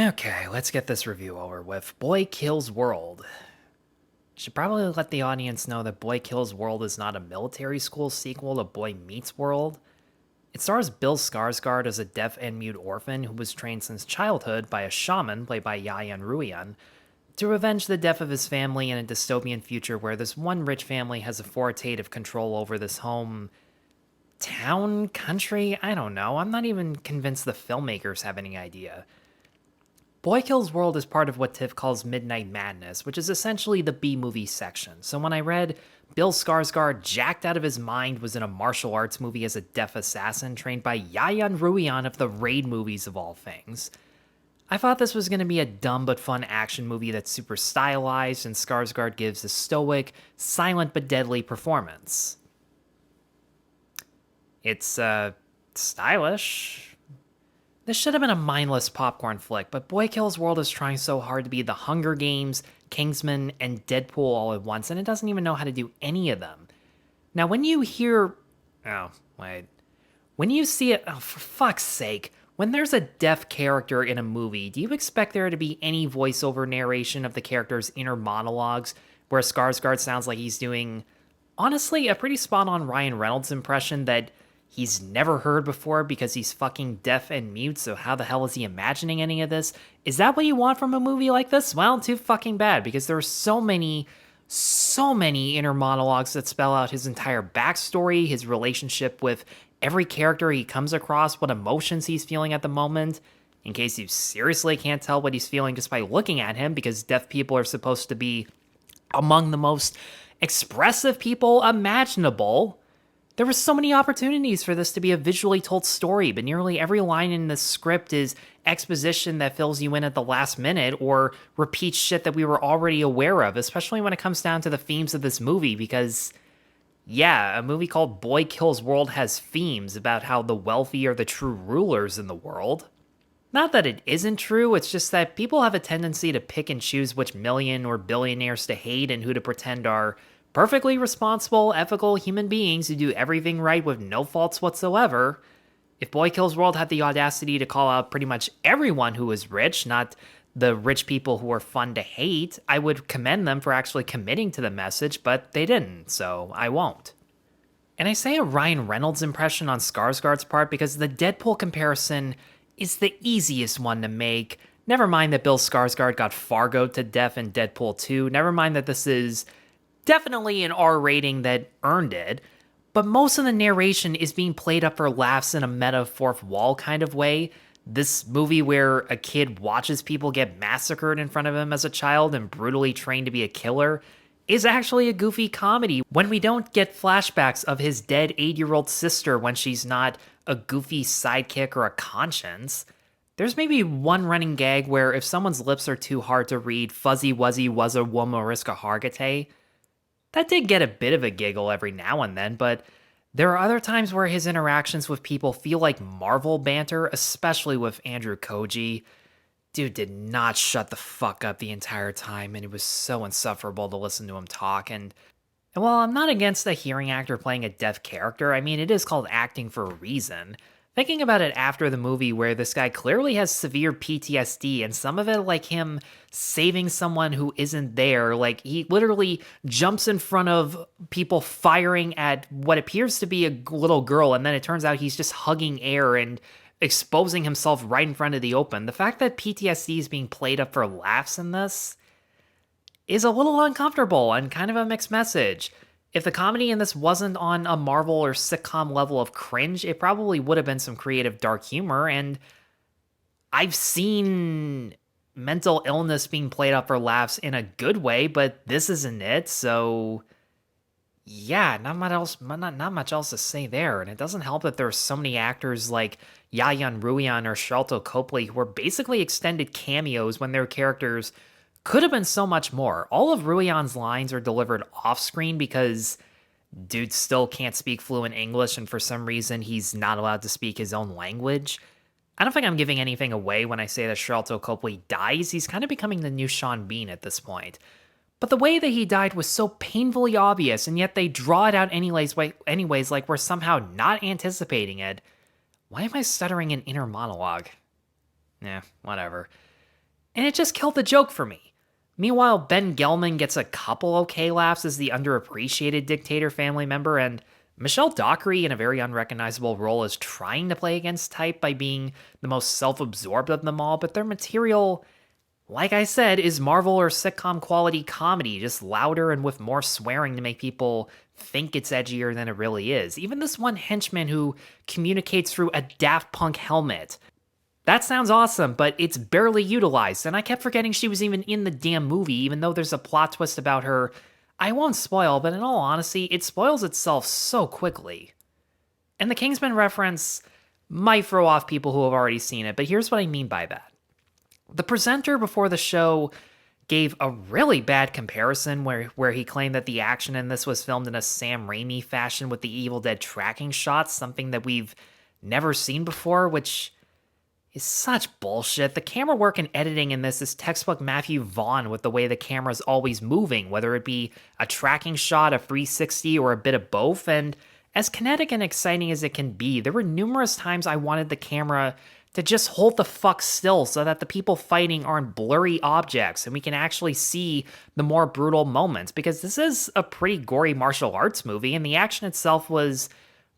Okay, let's get this review over with. Boy Kills World. Should probably let the audience know that Boy Kills World is not a military school sequel to Boy Meets World. It stars Bill Skarsgård as a deaf and mute orphan who was trained since childhood by a shaman played by Yayan Ruhian to avenge the death of his family in a dystopian future where this one rich family has authoritative control over this home town, country, I don't know. I'm not even convinced the filmmakers have any idea. Boy Kills World is part of what Tiff calls Midnight Madness, which is essentially the B-movie section. So when I read Bill Skarsgård, jacked out of his mind, was in a martial arts movie as a deaf assassin trained by Yayan Ruhian of the Raid movies of all things, I thought this was going to be a dumb but fun action movie that's super stylized and Skarsgård gives a stoic, silent but deadly performance. It's, stylish. This should have been a mindless popcorn flick, but Boy Kills World is trying so hard to be The Hunger Games, Kingsman, and Deadpool all at once, and it doesn't even know how to do any of them. Now, when you hear... Oh, wait. When you see it... Oh, for fuck's sake. When there's a deaf character in a movie, do you expect there to be any voiceover narration of the character's inner monologues, where Skarsgård sounds like he's doing, honestly, a pretty spot-on Ryan Reynolds impression that he's never heard before because he's fucking deaf and mute, so how the hell is he imagining any of this? Is that what you want from a movie like this? Well, too fucking bad, because there are so many inner monologues that spell out his entire backstory, his relationship with every character he comes across, what emotions he's feeling at the moment, in case you seriously can't tell what he's feeling just by looking at him, because deaf people are supposed to be among the most expressive people imaginable. There were so many opportunities for this to be a visually told story, but nearly every line in the script is exposition that fills you in at the last minute or repeats shit that we were already aware of, especially when it comes down to the themes of this movie, because, yeah, a movie called Boy Kills World has themes about how the wealthy are the true rulers in the world. Not that it isn't true, it's just that people have a tendency to pick and choose which million or billionaires to hate and who to pretend are perfectly responsible, ethical human beings who do everything right with no faults whatsoever. If Boy Kills World had the audacity to call out pretty much everyone who is rich, not the rich people who are fun to hate, I would commend them for actually committing to the message, but they didn't, so I won't. And I say a Ryan Reynolds impression on Skarsgård's part because the Deadpool comparison is the easiest one to make. Never mind that Bill Skarsgård got Fargo'd to death in Deadpool 2, never mind that this is definitely an R rating that earned it, but most of the narration is being played up for laughs in a meta fourth wall kind of way. This movie where a kid watches people get massacred in front of him as a child and brutally trained to be a killer is actually a goofy comedy when we don't get flashbacks of his dead 8-year-old sister when she's not a goofy sidekick or a conscience. There's maybe one running gag where if someone's lips are too hard to read, fuzzy wuzzy was a womariska hargate. That did get a bit of a giggle every now and then, but there are other times where his interactions with people feel like Marvel banter, especially with Andrew Koji. Dude did not shut the fuck up the entire time, and it was so insufferable to listen to him talk. And while I'm not against a hearing actor playing a deaf character, I mean, it is called acting for a reason. Thinking about it after the movie where this guy clearly has severe PTSD and some of it like him saving someone who isn't there, like he literally jumps in front of people firing at what appears to be a little girl and then it turns out he's just hugging air and exposing himself right in front of the open. The fact that PTSD is being played up for laughs in this is a little uncomfortable and kind of a mixed message. If the comedy in this wasn't on a Marvel or sitcom level of cringe, it probably would have been some creative dark humor, and I've seen mental illness being played up for laughs in a good way, but this isn't it, so yeah, not much else to say there, and it doesn't help that there are so many actors like Yayan Ruhian or Sharlto Copley who are basically extended cameos when their characters could have been so much more. All of Ruhian's lines are delivered off-screen because dude still can't speak fluent English and for some reason he's not allowed to speak his own language. I don't think I'm giving anything away when I say that Sharlto Copley dies. He's kind of becoming the new Sean Bean at this point. But the way that he died was so painfully obvious, and yet they draw it out anyways like we're somehow not anticipating it. Why am I stuttering an inner monologue? Whatever. And it just killed the joke for me. Meanwhile, Ben Gelman gets a couple okay laughs as the underappreciated dictator family member, and Michelle Dockery, in a very unrecognizable role, is trying to play against type by being the most self absorbed of them all, but their material, like I said, is Marvel or sitcom quality comedy, just louder and with more swearing to make people think it's edgier than it really is. Even this one henchman who communicates through a Daft Punk helmet. That sounds awesome, but it's barely utilized, and I kept forgetting she was even in the damn movie, even though there's a plot twist about her. I won't spoil, but in all honesty, it spoils itself so quickly. And the Kingsman reference might throw off people who have already seen it, but here's what I mean by that. The presenter before the show gave a really bad comparison where he claimed that the action in this was filmed in a Sam Raimi fashion with the Evil Dead tracking shots, something that we've never seen before, which is such bullshit. The camera work and editing in this is textbook Matthew Vaughn with the way the camera's always moving, whether it be a tracking shot, a 360, or a bit of both. And as kinetic and exciting as it can be, there were numerous times I wanted the camera to just hold the fuck still so that the people fighting aren't blurry objects and we can actually see the more brutal moments, because this is a pretty gory martial arts movie and the action itself was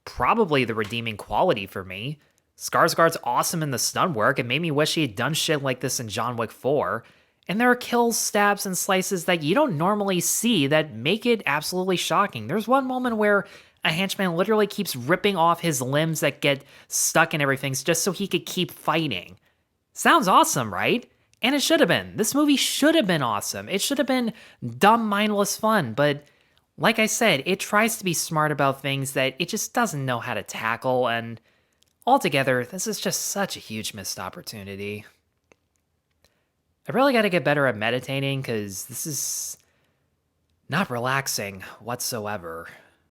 probably the redeeming quality for me. Skarsgård's awesome in the stun work. It made me wish he had done shit like this in John Wick 4. And there are kills, stabs, and slices that you don't normally see that make it absolutely shocking. There's one moment where a henchman literally keeps ripping off his limbs that get stuck and everything just so he could keep fighting. Sounds awesome, right? And it should have been. This movie should have been awesome. It should have been dumb, mindless fun. But like I said, it tries to be smart about things that it just doesn't know how to tackle, and altogether, this is just such a huge missed opportunity. I really got to get better at meditating because this is not relaxing whatsoever.